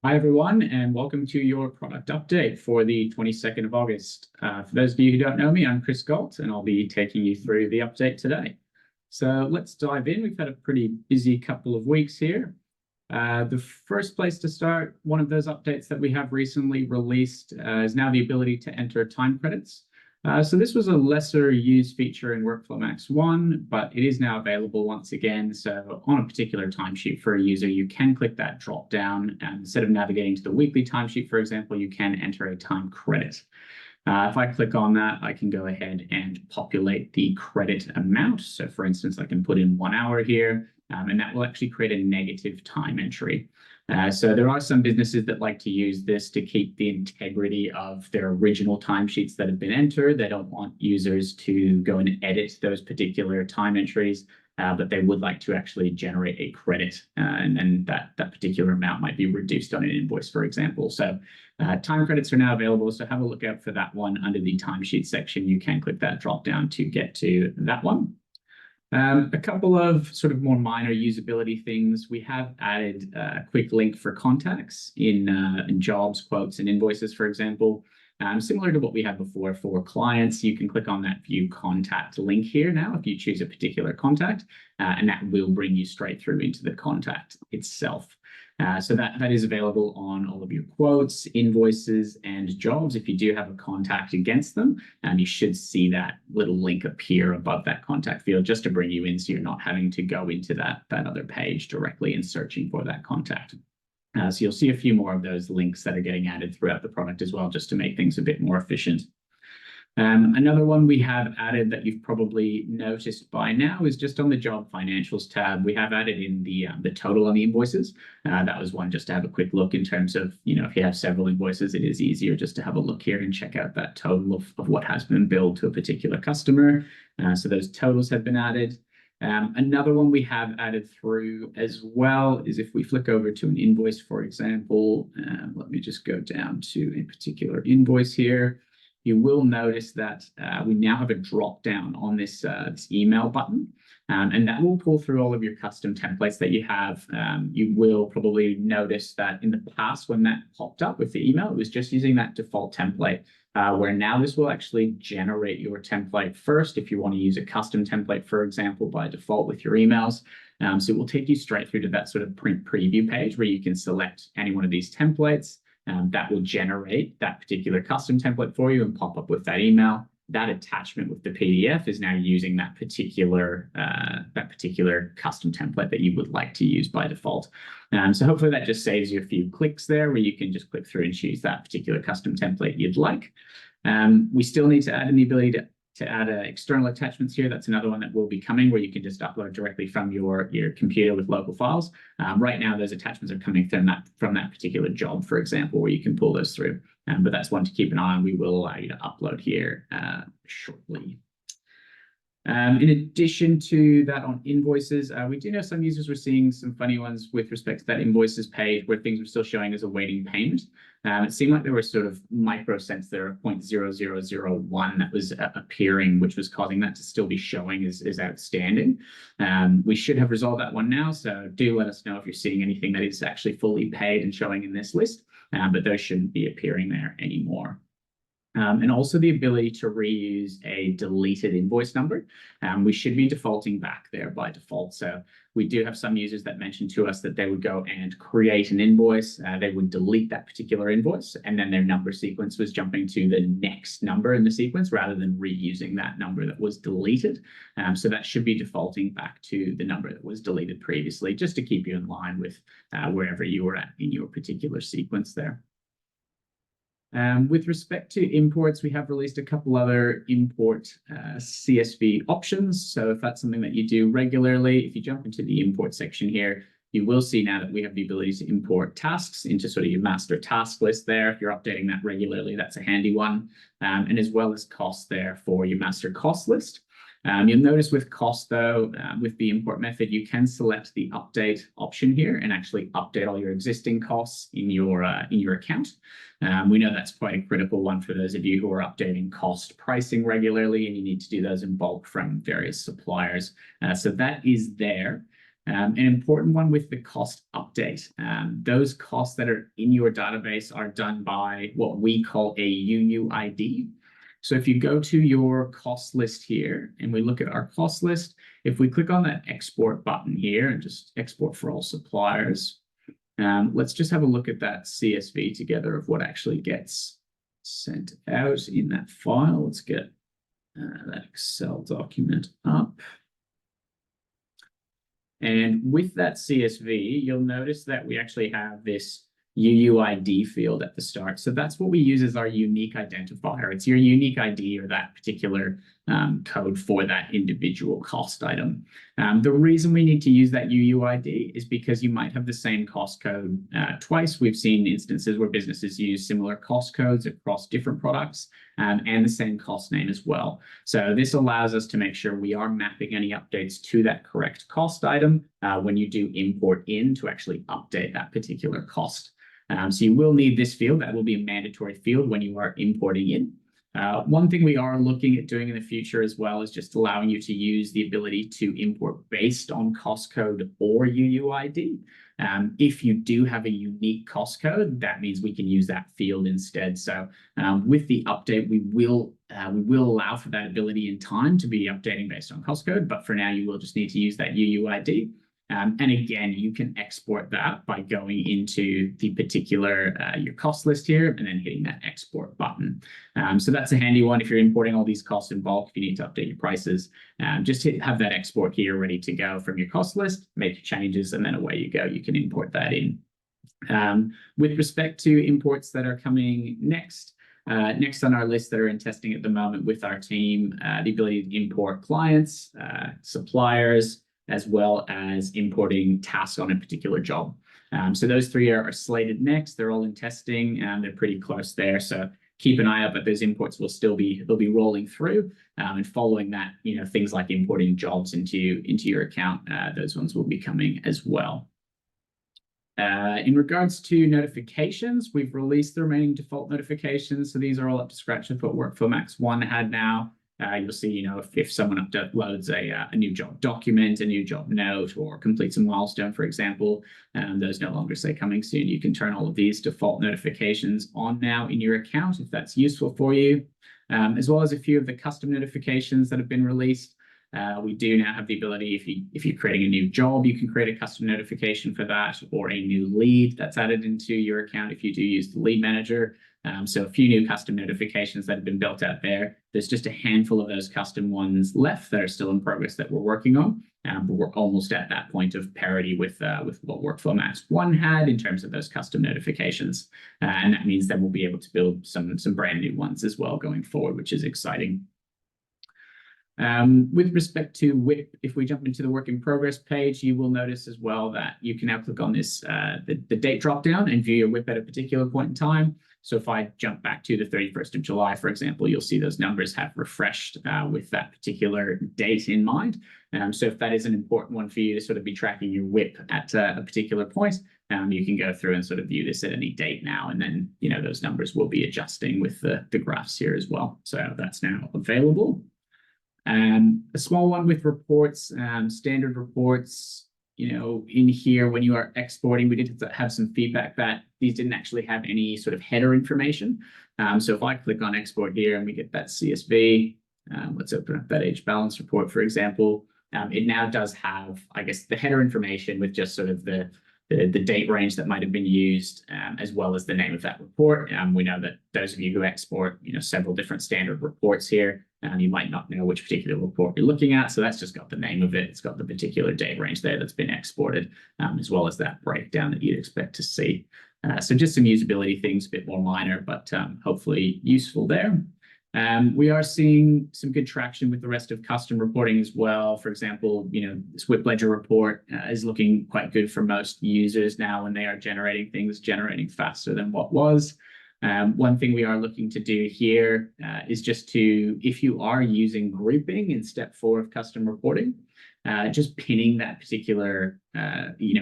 Hi, everyone, and welcome to your product update for the 22nd of August. For those of you who don't know me, I'm Chris Galt, and I'll be taking you through the update today. So let's dive in. We've had a pretty busy couple of weeks here. The first place to start, one of those updates that we have recently released is now the ability to enter time credits. So this was a lesser used feature in Workflow Max 1, but it is now available once again. So on a particular timesheet for a user, you can click that drop down, and instead of navigating to the weekly timesheet, for example, you can enter a time credit. If I click on that, I can go ahead and populate the credit amount. So for instance, I can put in 1 hour here, and that will actually create a negative time entry. So there are some businesses that like to use this to keep the integrity of their original timesheets that have been entered. They don't want users to go and edit those particular time entries, but they would like to actually generate a credit, and then that particular amount might be reduced on an invoice, for example. So time credits are now available, so have a look out for that one under the timesheet section. You can click that drop down to get to that one. A couple of sort of more minor usability things. We have added a quick link for contacts in jobs, quotes, and invoices, for example. Similar to what we had before for clients, you can click on that view contact link here now if you choose a particular contact, and that will bring you straight through into the contact itself. So that is available on all of your quotes, invoices, and jobs. If you do have a contact against them, you should see that little link appear above that contact field just to bring you in, so you're not having to go into that other page directly and searching for that contact. So you'll see a few more of those links that are getting added throughout the product as well, just to make things a bit more efficient. Another one we have added that you've probably noticed by now is just on the job financials tab. We have added in the total on the invoices. That was one just to have a quick look in terms of, if you have several invoices, it is easier just to have a look here and check out that total of what has been billed to a particular customer. So those totals have been added. Another one we have added through as well is if we flick over to an invoice, for example, let me just go down to a particular invoice here. You will notice that we now have a drop down on this email button, and that will pull through all of your custom templates that you have. You will probably notice that in the past, when that popped up with the email, it was just using that default template, where now this will actually generate your template first if you want to use a custom template, for example, by default with your emails. So it will take you straight through to that sort of print preview page where you can select any one of these templates. That will generate that particular custom template for you and pop up with that email. That attachment with the PDF is now using that particular custom template that you would like to use by default. So hopefully that just saves you a few clicks there, where you can just click through and choose that particular custom template you'd like. We still need to add in the ability to add external attachments here. That's another one that will be coming, where you can just upload directly from your computer with local files. Right now, those attachments are coming from that particular job, for example, where you can pull those through. But that's one to keep an eye on. We will allow you to upload here shortly. In addition to that, on invoices, we do know some users were seeing some funny ones with respect to that invoices page where things were still showing as awaiting payment. It seemed like there were sort of microcents there of 0.0001 that was appearing, which was causing that to still be showing as outstanding. We should have resolved that one now, so do let us know if you're seeing anything that is actually fully paid and showing in this list, but those shouldn't be appearing there anymore. And also the ability to reuse a deleted invoice number. We should be defaulting back there by default. So we do have some users that mentioned to us that they would go and create an invoice. They would delete that particular invoice, and then their number sequence was jumping to the next number in the sequence rather than reusing that number that was deleted. So that should be defaulting back to the number that was deleted previously, just to keep you in line with wherever you were at in your particular sequence there. With respect to imports, we have released a couple other import CSV options. So if that's something that you do regularly, if you jump into the import section here, you will see now that we have the ability to import tasks into sort of your master task list there. If you're updating that regularly, that's a handy one. And as well as costs there for your master cost list. You'll notice with cost, though, with the import method, you can select the update option here and actually update all your existing costs in your account. We know that's quite a critical one for those of you who are updating cost pricing regularly, and you need to do those in bulk from various suppliers. So that is there. An important one with the cost update. Those costs that are in your database are done by what we call a UUID. So if you go to your cost list here and we look at our cost list, if we click on that export button here and just export for all suppliers, let's just have a look at that CSV together of what actually gets sent out in that file. Let's get that Excel document up. And with that CSV, you'll notice that we actually have this UUID field at the start. So that's what we use as our unique identifier. It's your unique ID or that particular code for that individual cost item. The reason we need to use that UUID is because you might have the same cost code twice. We've seen instances where businesses use similar cost codes across different products and the same cost name as well. So this allows us to make sure we are mapping any updates to that correct cost item when you do import in to actually update that particular cost. So you will need this field. That will be a mandatory field when you are importing in. One thing we are looking at doing in the future as well is just allowing you to use the ability to import based on cost code or UUID. If you do have a unique cost code, that means we can use that field instead. So with the update, we will allow for that ability in time to be updating based on cost code, but for now you will just need to use that UUID. And again, you can export that by going into the particular your cost list here and then hitting that export button. So that's a handy one if you're importing all these costs in bulk, if you need to update your prices. Just have that export here ready to go from your cost list, make your changes, and then away you go. You can import that in. With respect to imports that are coming next on our list that are in testing at the moment with our team, the ability to import clients, suppliers, as well as importing tasks on a particular job. So those three are slated next. They're all in testing and they're pretty close there. So keep an eye out, but those imports will still be, they'll be rolling through. And following that, things like importing jobs into your account, those ones will be coming as well. In regards to notifications, we've released the remaining default notifications. So these are all up to scratch with what Workflow Max 1 had now. You'll see, if someone uploads a new job document, a new job note, or completes a milestone, for example, those no longer say coming soon. You can turn all of these default notifications on now in your account if that's useful for you, as well as a few of the custom notifications that have been released. We do now have the ability, if you're creating a new job, you can create a custom notification for that, or a new lead that's added into your account if you do use the lead manager. So a few new custom notifications that have been built out there. There's just a handful of those custom ones left that are still in progress that we're working on. But we're almost at that point of parity with what Workflow Max 1 had in terms of those custom notifications. And that means that we'll be able to build some brand new ones as well going forward, which is exciting. With respect to WIP, if we jump into the work in progress page, you will notice as well that you can now click on this, the date drop down and view your WIP at a particular point in time. So if I jump back to the 31st of July, for example, you'll see those numbers have refreshed with that particular date in mind. So if that is an important one for you to sort of be tracking your WIP at a particular point, you can go through and sort of view this at any date now, and then those numbers will be adjusting with the graphs here as well. So that's now available. A small one with reports, standard reports. In here, when you are exporting, we did have some feedback that these didn't actually have any sort of header information. So if I click on export here and we get that CSV, let's open up that age balance report, for example. It now does have, I guess, the header information with just sort of the date range that might have been used, as well as the name of that report. We know that those of you who export, several different standard reports here, and you might not know which particular report you're looking at. So that's just got the name of it. It's got the particular date range there that's been exported, as well as that breakdown that you'd expect to see. So just some usability things, a bit more minor, but hopefully useful there. We are seeing some good traction with the rest of custom reporting as well. For example, this WIP Ledger report is looking quite good for most users now when they are generating faster than what was. One thing we are looking to do here is just to, if you are using grouping in step 4 of custom reporting, just pinning that particular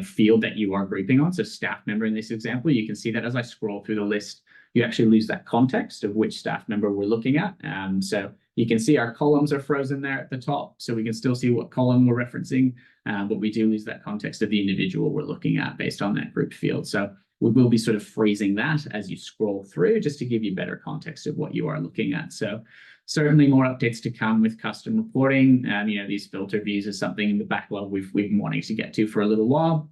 field that you are grouping on. So staff member in this example, you can see that as I scroll through the list, you actually lose that context of which staff member we're looking at. So You can see our columns are frozen there at the top, so we can still see what column we're referencing, but we do lose that context of the individual we're looking at based on that group field. So we will be sort of freezing that as you scroll through, just to give you better context of what you are looking at. So certainly more updates to come with custom reporting. These filter views is something in the backlog we've been wanting to get to for a little while.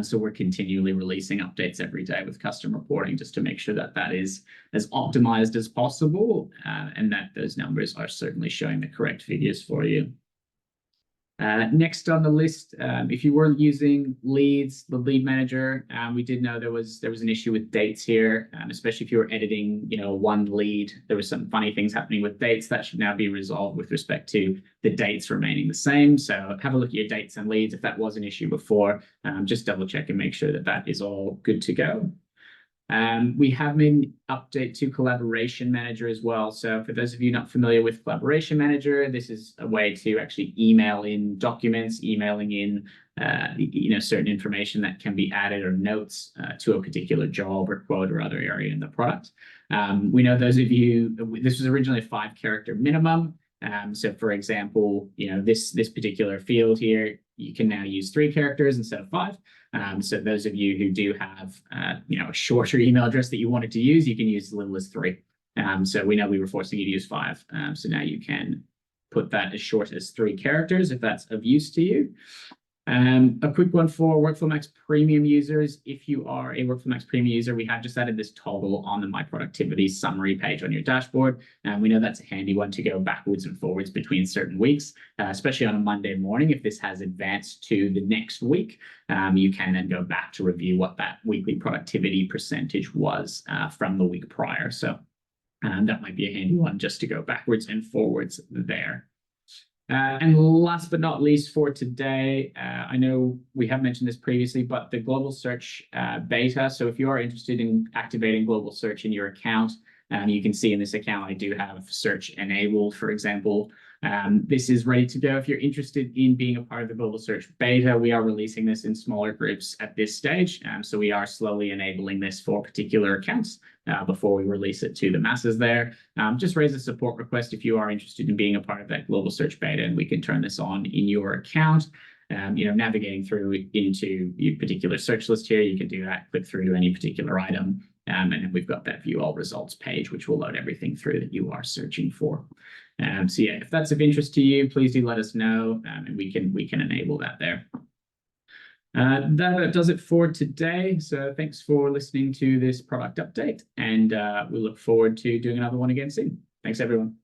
So we're continually releasing updates every day with custom reporting, just to make sure that that is as optimized as possible, and that those numbers are certainly showing the correct figures for you. Next on the list, if you were using Leads, the Lead Manager, we did know there was an issue with dates here, especially if you were editing, one lead. There was some funny things happening with dates that should now be resolved with respect to the dates remaining the same. So have a look at your dates and leads. If that was an issue before, just double check and make sure that that is all good to go. We have an update to Collaboration Manager as well. So for those of you not familiar with Collaboration Manager, this is a way to actually email in documents, emailing in certain information that can be added or notes to a particular job or quote or other area in the product. We know those of you, this was originally a 5-character minimum. So for example, this particular field here, you can now use 3 characters instead of 5. So those of you who do have, a shorter email address that you wanted to use, you can use as little as 3. So we know we were forcing you to use 5. So now you can put that as short as 3 characters if that's of use to you. A quick one for Workflow Max Premium users. If you are a Workflow Max Premium user, we have just added this toggle on the My Productivity summary page on your dashboard. And we know that's a handy one to go backwards and forwards between certain weeks, especially on a Monday morning. If this has advanced to the next week, you can then go back to review what that weekly productivity percentage was from the week prior. So that might be a handy one just to go backwards and forwards there. And last but not least for today, I know we have mentioned this previously, but the Global Search beta. So if you are interested in activating Global Search in your account, you can see in this account, I do have search enabled, for example. This is ready to go. If you're interested in being a part of the Global Search beta, we are releasing this in smaller groups at this stage. So we are slowly enabling this for particular accounts before we release it to the masses there. Just raise a support request if you are interested in being a part of that Global Search beta, and we can turn this on in your account. Navigating through into your particular search list here, you can do that, click through to any particular item. And then we've got that View All Results page, which will load everything through that you are searching for. So yeah, if that's of interest to you, please do let us know, and we can enable that there. That does it for today. So thanks for listening to this product update, and we look forward to doing another one again soon. Thanks, everyone.